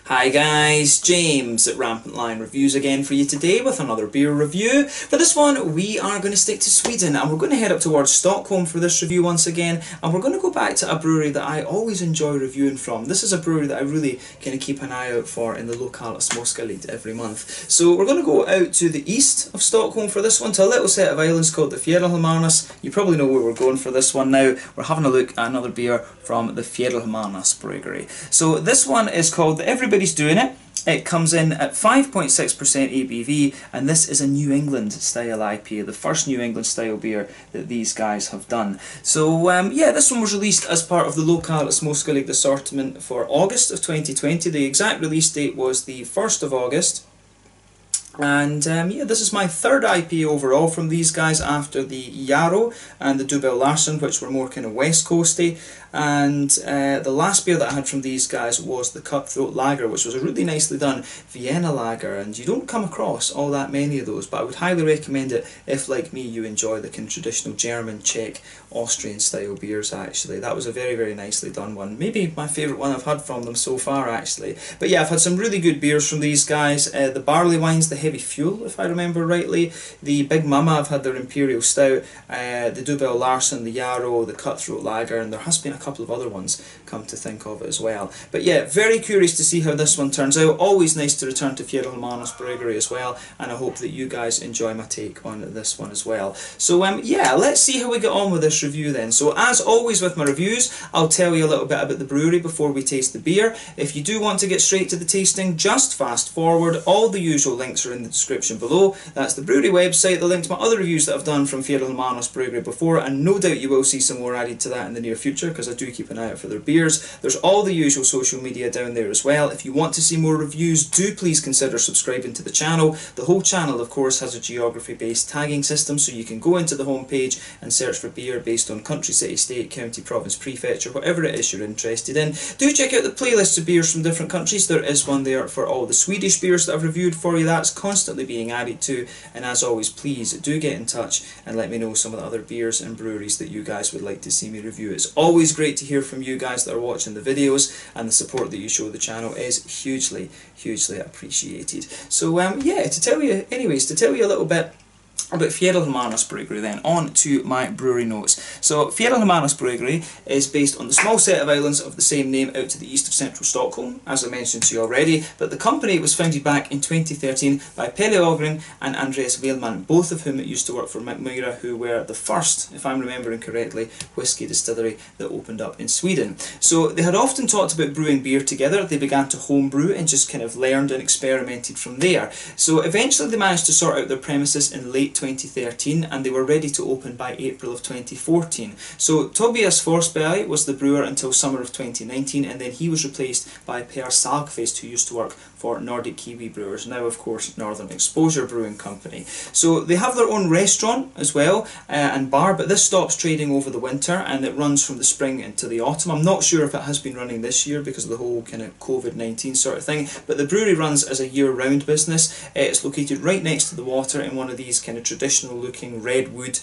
Hi guys, James at RampantLionReviews again for you today with another beer review. For this one we are going to stick to Sweden and we're going to head up towards Stockholm for this review once again, and we're going to go back to a brewery that I always enjoy reviewing from. This is a brewery that I really kind of keep an eye out for in the Lokalis Moskalit every month. So we're going to go out to the east of Stockholm for this one, to a little set of islands called the Fjäderholmarnas. You probably know where we're going for this one now. We're having a look at another beer from the Fjäderholmarnas Bryggeri. So this one is called Everybody's Doing It. It comes in at 5.6% ABV, and this is a New England style IPA, the first New England style beer that these guys have done. So yeah, this one was released as part of the Lokalis Moskalit assortment for August of 2020. The exact release date was the 1st of August. And yeah, this is my third IPA overall from these guys, after the Yarrow and the Dubbel Larsen, which were more kind of west coasty. And the last beer that I had from these guys was the Cutthroat Lager, which was a really nicely done Vienna lager, and you don't come across all that many of those, but I would highly recommend it if, like me, you enjoy the kind of traditional German, Czech, Austrian style beers actually. That was a very, very nicely done one. Maybe my favourite one I've had from them so far actually. But yeah, I've had some really good beers from these guys. The barley wines, the Heavy Fuel, if I remember rightly. The Big Mama, I've had their Imperial Stout, the Dubbel Larsen, the Yarrow, the Cutthroat Lager, and there has been a couple of other ones come to think of it as well. But yeah, very curious to see how this one turns out. Always nice to return to Fjäderholmarnas Bryggeri as well, and I hope that you guys enjoy my take on this one as well. So yeah, let's see how we get on with this review then. So as always with my reviews, I'll tell you a little bit about the brewery before we taste the beer. If you do want to get straight to the tasting, just fast forward. All the usual links are in the description below. That's the brewery website, the link to my other reviews that I've done from Fjäderholmarnas Bryggeri before, and no doubt you will see some more added to that in the near future, because I do keep an eye out for their beers. There's all the usual social media down there as well. If you want to see more reviews, do please consider subscribing to the channel. The whole channel, of course, has a geography-based tagging system, so you can go into the homepage and search for beer based on country, city, state, county, province, prefecture, whatever it is you're interested in. Do check out the playlists of beers from different countries. There is one there for all the Swedish beers that I've reviewed for you. That's constantly being added to, and as always, please do get in touch and let me know some of the other beers and breweries that you guys would like to see me review. It's always great to hear from you guys that are watching the videos, and the support that you show the channel is hugely appreciated. So yeah, to tell you a little bit about Fjäderholmarnas Bryggeri then, on to my brewery notes. So Fjäderholmarnas Bryggeri is based on the small set of islands of the same name out to the east of central Stockholm, as I mentioned to you already, but the company was founded back in 2013 by Pelle Ågren and Andreas Wellman, both of whom used to work for McMyra, who were the first, if I'm remembering correctly, whisky distillery that opened up in Sweden. So they had often talked about brewing beer together. They began to homebrew and just kind of learned and experimented from there. So eventually they managed to sort out their premises in late 2013, and they were ready to open by April of 2014. So Tobias Forsberg was the brewer until summer of 2019, and then he was replaced by Per Salkvist, who used to work for Nordic Kiwi Brewers, now of course Northern Exposure Brewing Company. So they have their own restaurant as well, and bar, but this stops trading over the winter and it runs from the spring into the autumn. I'm not sure if it has been running this year because of the whole kind of COVID-19 sort of thing, but the brewery runs as a year-round business. It's located right next to the water in one of these kind of traditional looking redwood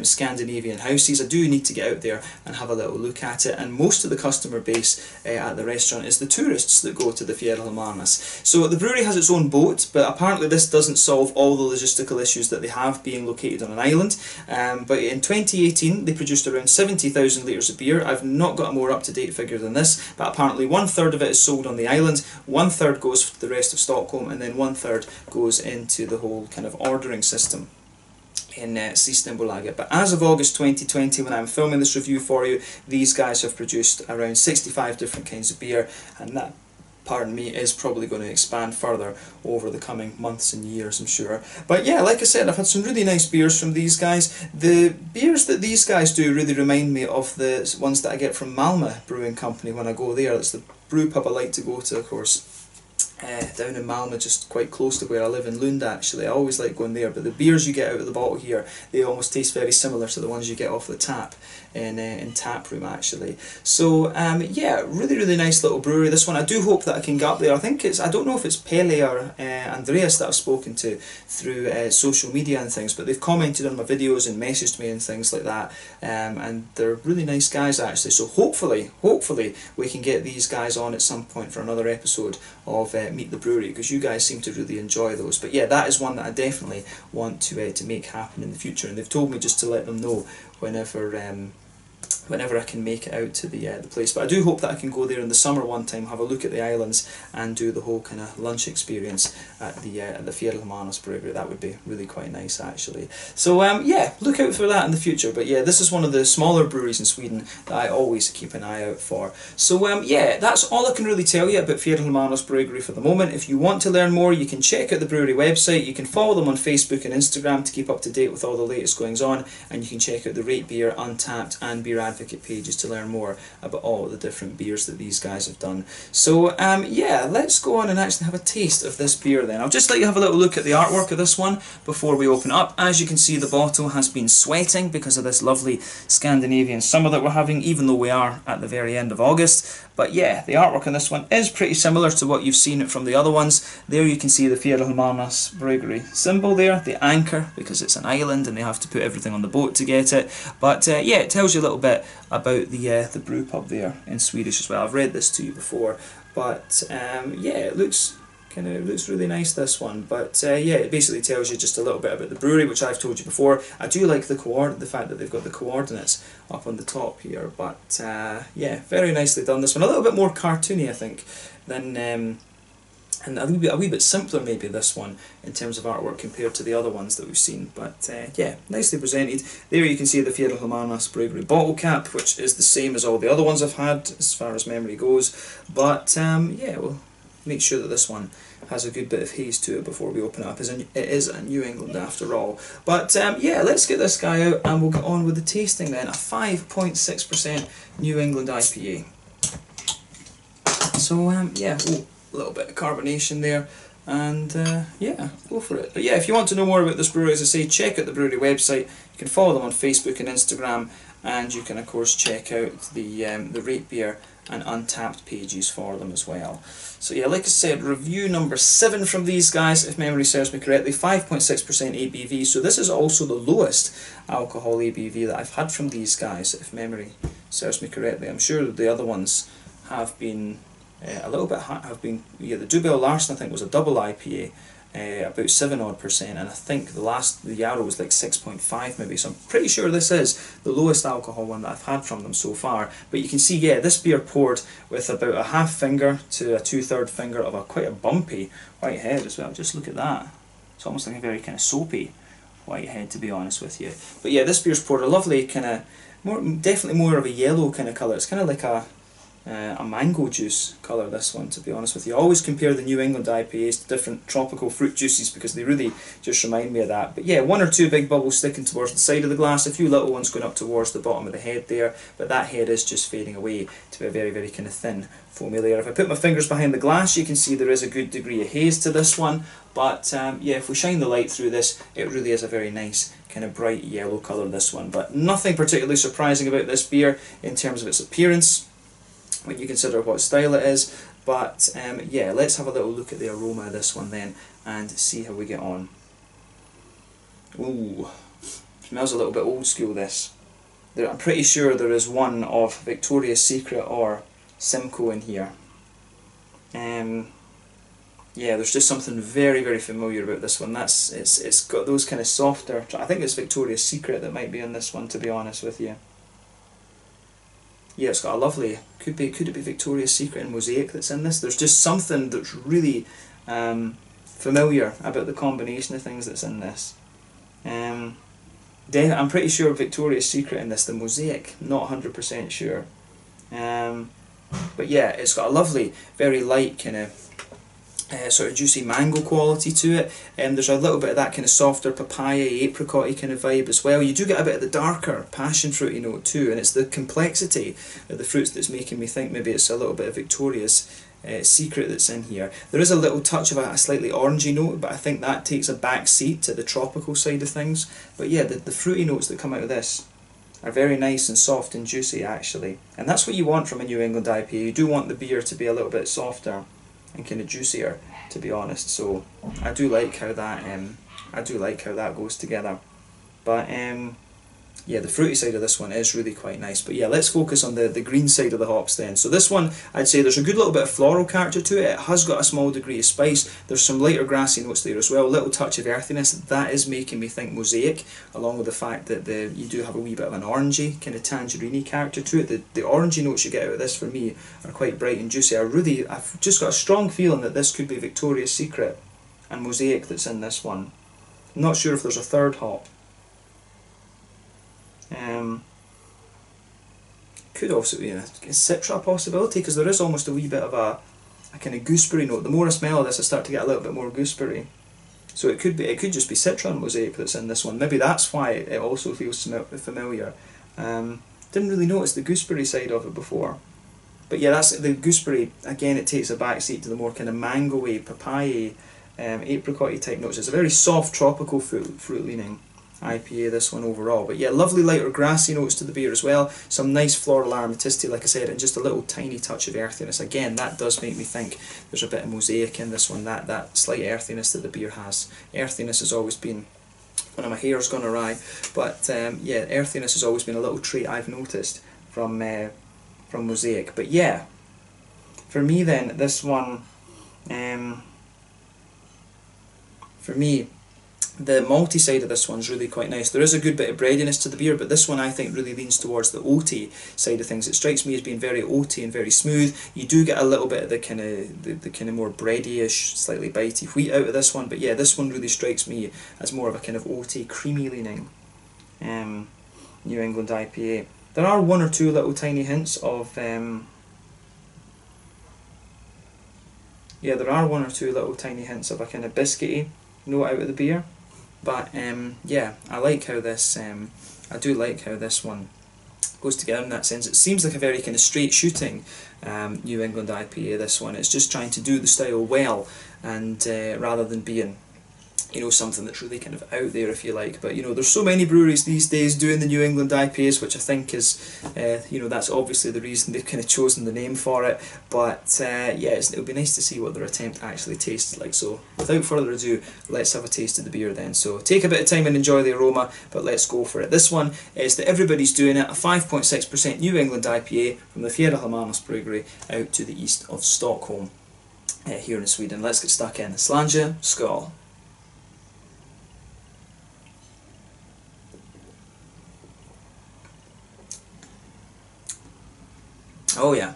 Scandinavian houses. I do need to get out there and have a little look at it, and most of the customer base at the restaurant is the tourists that go to the Fjäderholmarnas. So the brewery has its own boat, but apparently this doesn't solve all the logistical issues that they have being located on an island. But in 2018 they produced around 70,000 litres of beer. I've not got a more up-to-date figure than this, but apparently 1/3 of it is sold on the island, 1/3 goes to the rest of Stockholm, and then 1/3 goes into the whole kind of ordering system in Systembolaget. But as of August 2020, when I'm filming this review for you, these guys have produced around 65 different kinds of beer, and that, pardon me, is probably going to expand further over the coming months and years, I'm sure. But yeah, like I said, I've had some really nice beers from these guys. The beers that these guys do really remind me of the ones that I get from Malmö Brewing Company when I go there. That's the brew pub I like to go to, of course. down in Malmö, just quite close to where I live in Lund actually. I always like going there, but the beers you get out of the bottle here, they almost taste very similar to the ones you get off the tap in tap room actually. So yeah, really nice little brewery, this one. I do hope that I can get up there. I think it's, I don't know if it's Pelle or Andreas that I've spoken to through social media and things, but they've commented on my videos and messaged me and things like that, and they're really nice guys actually. So hopefully we can get these guys on at some point for another episode of Meet the Brewery, because you guys seem to really enjoy those. But yeah, that is one that I definitely want to make happen in the future, and they've told me just to let them know whenever I can make it out to the place. But I do hope that I can go there in the summer one time, have a look at the islands and do the whole kind of lunch experience at the Fjäderholmarnas Bryggeri. That would be really quite nice actually. So yeah, look out for that in the future. But yeah, this is one of the smaller breweries in Sweden that I always keep an eye out for. So yeah, that's all I can really tell you about Fjäderholmarnas Bryggeri for the moment. If you want to learn more, you can check out the brewery website. You can follow them on Facebook and Instagram to keep up to date with all the latest goings on, and you can check out the Rate Beer, Untappd and Beer Advocate pages to learn more about all the different beers that these guys have done. So yeah, let's go on and actually have a taste of this beer then. I'll just let you have a little look at the artwork of this one before we open it up. As you can see, the bottle has been sweating because of this lovely Scandinavian summer that we're having, even though we are at the very end of August. But yeah, the artwork on this one is pretty similar to what you've seen from the other ones. There you can see the Fjäderholmarnas Bryggeri symbol there, the anchor, because it's an island and they have to put everything on the boat to get it. But yeah, it tells you a little bit about the brew pub there in Swedish as well. I've read this to you before, but yeah, it looks really nice, this one. But yeah, it basically tells you just a little bit about the brewery, which I've told you before. I do like the fact that they've got the coordinates up on the top here. But yeah, very nicely done, this one. A little bit more cartoony, I think, than and a wee bit simpler maybe, this one, in terms of artwork compared to the other ones that we've seen. But yeah, nicely presented. There you can see the Fjäderholmarnas Bryggeri bottle cap, which is the same as all the other ones I've had as far as memory goes. But yeah, we'll make sure that this one has a good bit of haze to it before we open it up. It is a New England after all. But yeah, let's get this guy out and we'll get on with the tasting then. A 5.6% New England IPA. So yeah, a little bit of carbonation there, and yeah, go for it. But yeah, if you want to know more about this brewery, as I say, check out the brewery website. You can follow them on Facebook and Instagram, and you can of course check out the Rate Beer and Untappd pages for them as well. So yeah, like I said, review number 7 from these guys, if memory serves me correctly, 5.6% ABV. So this is also the lowest alcohol ABV that I've had from these guys, if memory serves me correctly. I'm sure that the other ones have been a little bit yeah, the Dubel Larsen I think was a double IPA, about 7% and I think the Yarrow was like 6.5 maybe, so I'm pretty sure this is the lowest alcohol one that I've had from them so far. But you can see, yeah, this beer poured with about a half finger to a 2/3 finger of quite a bumpy white head as well. Just look at that, it's almost like a very kind of soapy white head, to be honest with you. But yeah, this beer's poured a lovely kind of, definitely more of a yellow kind of colour. It's kind of like a mango juice colour, this one, to be honest with you. I always compare the New England IPAs to different tropical fruit juices because they really just remind me of that. But yeah, 1 or 2 big bubbles sticking towards the side of the glass, a few little ones going up towards the bottom of the head there, but that head is just fading away to a very kind of thin foamy layer. If I put my fingers behind the glass, you can see there is a good degree of haze to this one, but yeah, if we shine the light through this, it really is a very nice kind of bright yellow colour, this one. But nothing particularly surprising about this beer in terms of its appearance when you consider what style it is. But yeah, let's have a little look at the aroma of this one then and see how we get on. Ooh, smells a little bit old school, this. I'm pretty sure there is one of Victoria's Secret or Simcoe in here. Yeah, there's just something very familiar about this one. It's got those kind of softer, I think it's Victoria's Secret that might be in this one, to be honest with you. Yeah, it's got a lovely, could it be Victoria's Secret and Mosaic that's in this? There's just something that's really familiar about the combination of things that's in this. I'm pretty sure Victoria's Secret in this, the Mosaic, not 100% sure. But yeah, it's got a lovely, very light kind of sort of juicy mango quality to it, and there's a little bit of that kind of softer papaya, apricot-y kind of vibe as well. You do get a bit of the darker passion fruity note too, and it's the complexity of the fruits that's making me think maybe it's a little bit of Victoria's secret that's in here. There is a little touch of a slightly orangey note, but I think that takes a back seat to the tropical side of things. But yeah, the fruity notes that come out of this are very nice and soft and juicy actually, and that's what you want from a New England IPA. You do want the beer to be a little bit softer and kind of juicier, to be honest. So I do like how that goes together. But yeah, the fruity side of this one is really quite nice. But yeah, let's focus on the green side of the hops then. So this one, I'd say there's a good little bit of floral character to it. It has got a small degree of spice. There's some lighter grassy notes there as well. A little touch of earthiness. That is making me think mosaic, along with the fact that you do have a wee bit of an orangey, kind of tangerine character to it. The orangey notes you get out of this for me are quite bright and juicy. I've just got a strong feeling that this could be Victoria's Secret and mosaic that's in this one. I'm not sure if there's a third hop. Could also be a citra possibility, because there is almost a wee bit of a kind of gooseberry note. The more I smell of this, I start to get a little bit more gooseberry. So it could just be citra and mosaic that's in this one. Maybe that's why it also feels familiar. Didn't really notice the gooseberry side of it before. But yeah, that's the gooseberry. Again, it takes a back seat to the more kind of mango-y, papaya, apricot-y type notes. It's a very soft tropical fruit leaning IPA, this one overall. But yeah, lovely lighter grassy notes to the beer as well. Some nice floral aromaticity, like I said, and just a little tiny touch of earthiness. Again, that does make me think there's a bit of mosaic in this one, that slight earthiness that the beer has. Earthiness has always been, one of my hair's gone awry, but yeah, earthiness has always been a little trait I've noticed from mosaic. But yeah, for me then, this one, for me, the malty side of this one's really quite nice. There is a good bit of breadiness to the beer, but this one I think really leans towards the oaty side of things. It strikes me as being very oaty and very smooth. You do get a little bit of the kind of more bready-ish, slightly bitey wheat out of this one, but yeah, this one really strikes me as more of a kind of oaty, creamy leaning New England IPA. There are one or two little tiny hints of yeah, there are one or two little tiny hints of a kind of biscuity note out of the beer. But yeah, I like how this, I do like how this one goes together in that sense. It seems like a very kind of straight shooting New England IPA, this one. It's just trying to do the style well, and rather than being, you know, something that's really kind of out there, if you like. But you know, there's so many breweries these days doing the New England IPAs, which I think is, you know, that's obviously the reason they've kind of chosen the name for it. But yeah, it'll be nice to see what their attempt actually tastes like. So without further ado, let's have a taste of the beer then. So take a bit of time and enjoy the aroma, but let's go for it. This one is the Everybody's Doing It, a 5.6% New England IPA from the Fjäderholmarnas Bryggeri out to the east of Stockholm here in Sweden. Let's get stuck in. Slange, skål. Oh yeah,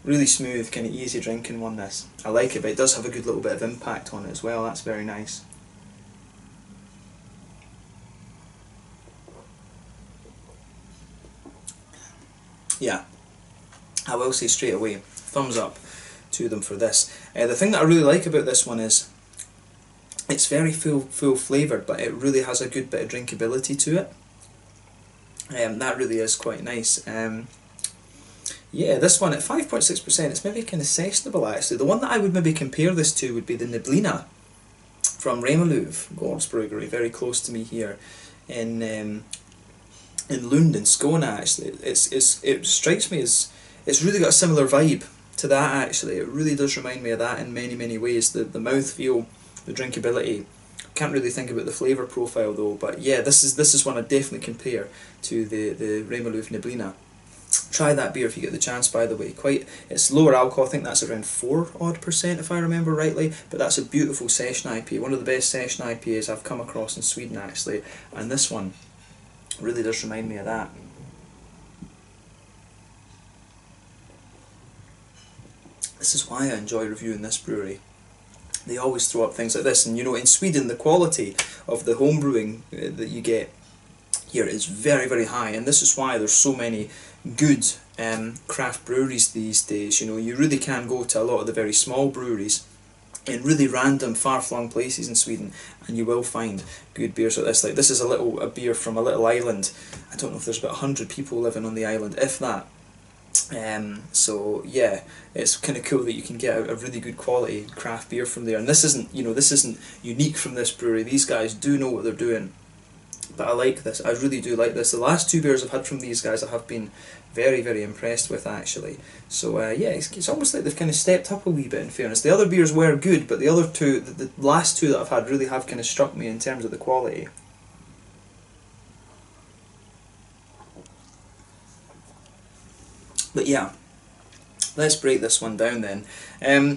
really smooth, kind of easy drinking one this. I like it, but it does have a good little bit of impact on it as well. That's very nice. Yeah, I will say straight away, thumbs up to them for this. The thing that I really like about this one is it's very full flavoured, but it really has a good bit of drinkability to it. That really is quite nice. Yeah, this one at 5.6%, it's maybe kind of sessionable actually. The one that I would maybe compare this to would be the Neblina from RampantLionReviews Brewery, very close to me here in Lund in Skåne actually. It strikes me as, it's really got a similar vibe to that actually. It really does remind me of that in many ways. The mouthfeel, the drinkability. Can't really think about the flavour profile though, but yeah, this is one I definitely compare to the RampantLionReviews Neblina. Try that beer if you get the chance, by the way. It's lower alcohol, I think that's around 4% if I remember rightly, but that's a beautiful session IPA, one of the best session IPAs I've come across in Sweden actually, and this one really does remind me of that. This is why I enjoy reviewing this brewery. They always throw up things like this, and you know, in Sweden the quality of the home brewing that you get here is very high, and this is why there's so many good craft breweries these days. You know, you really can go to a lot of the very small breweries in really random, far-flung places in Sweden, and you will find good beers like this. Like this is a beer from a little island. I don't know if there's about 100 people living on the island, if that. So yeah, it's kind of cool that you can get a really good quality craft beer from there. And this isn't, you know, this isn't unique from this brewery. These guys do know what they're doing. But I like this. I really do like this. The last two beers I've had from these guys I have been very, very impressed with, actually. So yeah, it's almost like they've kind of stepped up a wee bit, in fairness. The other beers were good, but the other two, the last two that I've had really have kind of struck me in terms of the quality. But yeah, let's break this one down then.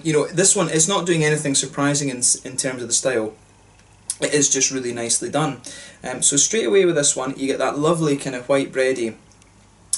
You know, this one, it's not doing anything surprising in terms of the style. It is just really nicely done. So straight away with this one, you get that lovely kind of white bready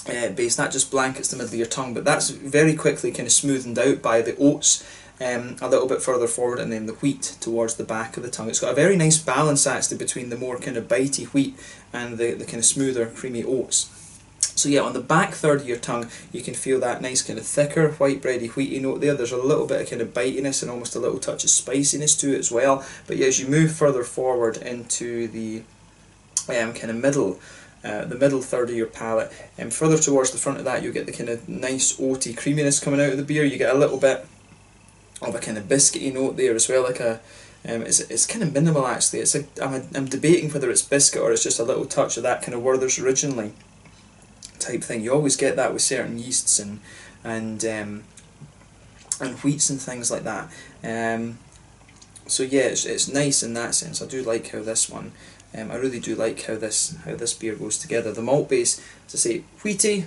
base. That just blankets the middle of your tongue, but that's very quickly kind of smoothened out by the oats a little bit further forward, and then the wheat towards the back of the tongue. It's got a very nice balance actually between the more kind of bitey wheat and the kind of smoother creamy oats. So yeah, on the back third of your tongue, you can feel that nice kind of thicker white bready wheaty note there. There's a little bit of kind of bitiness and almost a little touch of spiciness to it as well. But yeah, as you move further forward into the kind of middle, the middle third of your palate, and further towards the front of that, you get the kind of nice oaty creaminess coming out of the beer. You get a little bit of a kind of biscuity note there as well, like a it's kind of minimal actually. It's I'm debating whether it's biscuit or it's just a little touch of that kind of Werther's Originally type thing. You always get that with certain yeasts and wheats and things like that. So yeah, it's nice in that sense. I do like how this one. I really do like how this beer goes together. The malt base, as I say, wheaty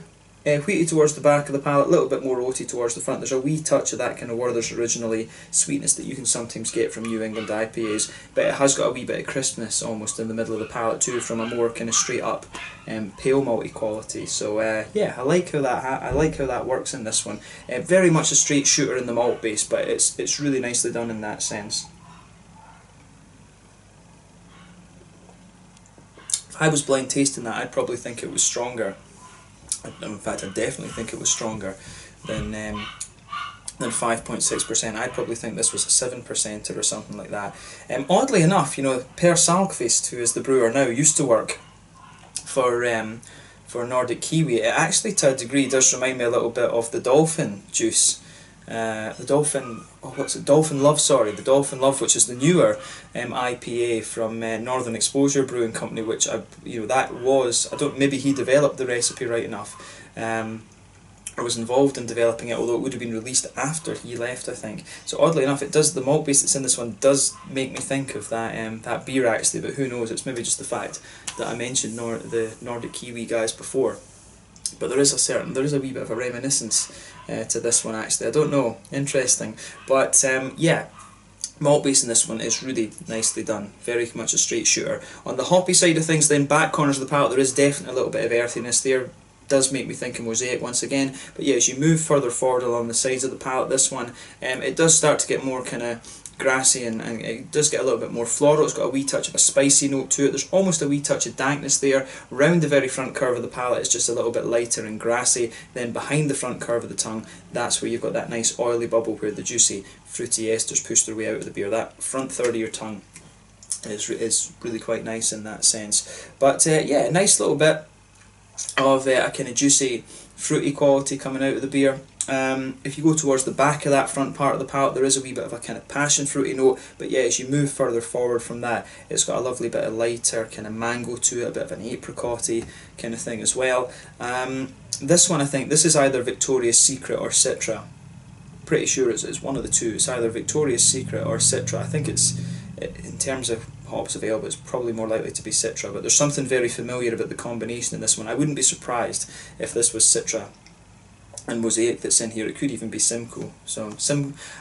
towards the back of the palate, a little bit more oaty towards the front. There's a wee touch of that kind of Werther's Originally sweetness that you can sometimes get from New England IPAs, but it has got a wee bit of crispness almost in the middle of the palate too, from a more kind of straight up pale malty quality. So yeah, I like how that works in this one. Very much a straight shooter in the malt base, but it's really nicely done in that sense. If I was blind tasting that, I'd probably think it was stronger. In fact, I definitely think it was stronger than 5.6%. I'd probably think this was a 7% or something like that. Oddly enough, you know, Per Salkvist, who is the brewer now, used to work for Nordic Kiwi. It actually, to a degree, does remind me a little bit of the Dolphin juice. The Dolphin Love, which is the newer IPA from Northern Exposure Brewing Company, which maybe he developed the recipe right enough, or was involved in developing it, although it would have been released after he left, I think. So oddly enough, the malt base that's in this one does make me think of that beer actually, but who knows? It's maybe just the fact that I mentioned the Nordic Kiwi guys before. But there is a wee bit of a reminiscence to this one actually. I don't know, interesting. But yeah, malt base in this one is really nicely done. Very much a straight shooter. On the hoppy side of things, then back corners of the palate, there is definitely a little bit of earthiness there. Does make me think of Mosaic once again. But yeah, as you move further forward along the sides of the palate, this one, it does start to get more kind of grassy and it does get a little bit more floral. It's got a wee touch of a spicy note to it. There's almost a wee touch of dankness there. Round the very front curve of the palate, it's just a little bit lighter and grassy. Then behind the front curve of the tongue, that's where you've got that nice oily bubble where the juicy fruity esters push their way out of the beer. That front third of your tongue is really quite nice in that sense. But yeah, a nice little bit of a kind of juicy fruity quality coming out of the beer. If you go towards the back of that front part of the palate, there is a wee bit of a kind of passion fruity note, but yeah, as you move further forward from that, it's got a lovely bit of lighter kind of mango to it, a bit of an apricot-y kind of thing as well. This one, I think, this is either Victoria's Secret or Citra. Pretty sure it's one of the two. It's either Victoria's Secret or Citra. I think it's, in terms of hops available, it's probably more likely to be Citra, but there's something very familiar about the combination in this one. I wouldn't be surprised if this was Citra and Mosaic that's in here. It could even be Simcoe. So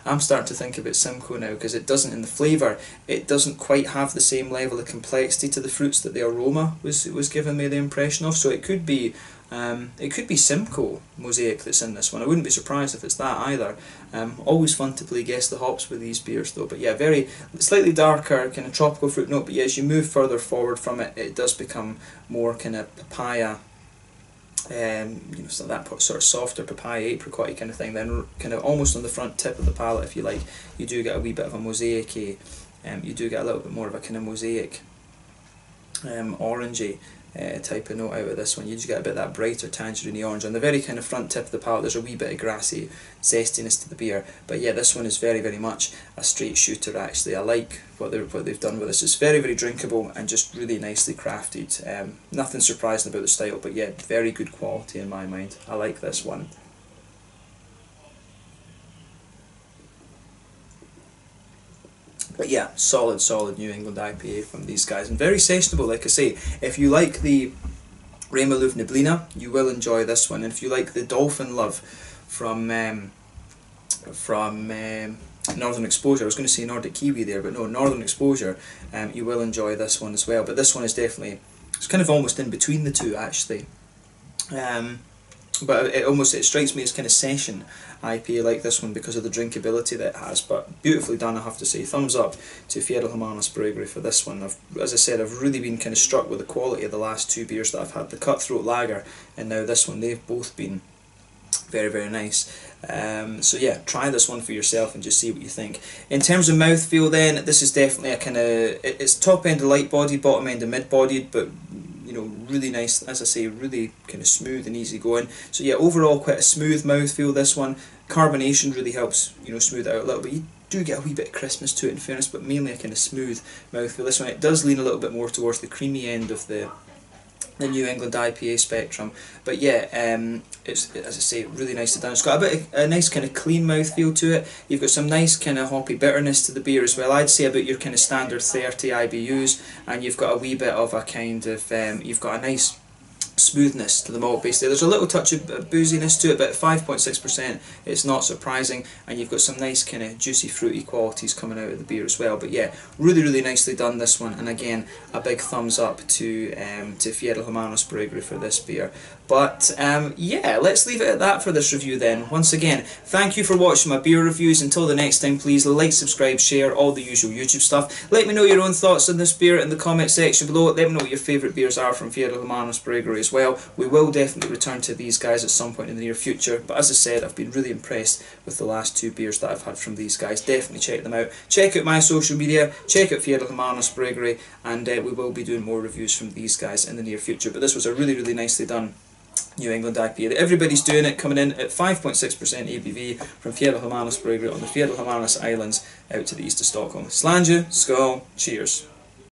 I'm starting to think about Simcoe now, because it doesn't, in the flavour, it doesn't quite have the same level of complexity to the fruits that the aroma was giving me the impression of. So it could be Simcoe Mosaic that's in this one. I wouldn't be surprised if it's that either. Always fun to play guess the hops with these beers though. But yeah, very slightly darker kind of tropical fruit note. But yeah, as you move further forward from it, it does become more kind of papaya. You know, so that sort of softer papaya apricot kind of thing. Then kind of almost on the front tip of the palate, if you like, you do get a wee bit of a mosaic-y. You do get a little bit more of a kind of mosaic orangey type of note out of this one. You just get a bit of that brighter tangerine orange. On the very kind of front tip of the palate there's a wee bit of grassy zestiness to the beer, but yeah, this one is very, very much a straight shooter actually. I like what they've done with this. It's very, very drinkable and just really nicely crafted. Nothing surprising about the style, but yeah, very good quality in my mind. I like this one. But yeah, solid New England IPA from these guys, and very sessionable. Like I say, if you like the Remaluf Neblina, you will enjoy this one, and if you like the Dolphin Love from Northern Exposure, I was going to say Nordic Kiwi there, but no, Northern Exposure, you will enjoy this one as well. But this one is definitely, it's kind of almost in between the two actually. But it strikes me as kind of session IPA like this one because of the drinkability that it has. But beautifully done, I have to say. Thumbs up to Fjäderholmarnas Bryggeri for this one. As I said, I've really been kind of struck with the quality of the last two beers that I've had. The Cutthroat Lager and now this one. They've both been very, very nice. So yeah, try this one for yourself and just see what you think. In terms of mouthfeel then, this is definitely a kind of, it's top end of light bodied, bottom end of mid bodied, but you know, really nice, as I say, really kind of smooth and easy going. So yeah, overall quite a smooth mouthfeel this one. Carbonation really helps, you know, smooth it out a little bit. You do get a wee bit of crispness to it in fairness, but mainly a kind of smooth mouthfeel. This one, it does lean a little bit more towards the creamy end of the New England IPA spectrum, but yeah, it's, as I say, really nicely done. It's got a nice kind of clean mouthfeel to it. You've got some nice kind of hoppy bitterness to the beer as well. I'd say about your kind of standard 30 IBUs, and you've got a wee bit of a kind of, you've got a nice smoothness to the malt base there. There's a little touch of booziness to it, but 5.6%, it's not surprising, and you've got some nice kind of juicy fruity qualities coming out of the beer as well. But yeah, really nicely done this one, and again a big thumbs up to Fjäderholmarnas Bryggeri for this beer. But yeah, let's leave it at that for this review then. Once again, thank you for watching my beer reviews. Until the next time, please like, subscribe, share, all the usual YouTube stuff. Let me know your own thoughts on this beer in the comment section below. Let me know what your favourite beers are from Fjäderholmarnas Bryggeri as well. We will definitely return to these guys at some point in the near future, but as I said, I've been really impressed with the last two beers that I've had from these guys. Definitely check them out. Check out my social media, check out Fjäderholmarnas Bryggeri, and we will be doing more reviews from these guys in the near future. But this was a really nicely done New England IPA. Everybody's doing it, coming in at 5.6% ABV from Fjäderholmarnas Bryggeri on the Fjäderholmarnas Islands out to the east of Stockholm. Slange, skål, cheers.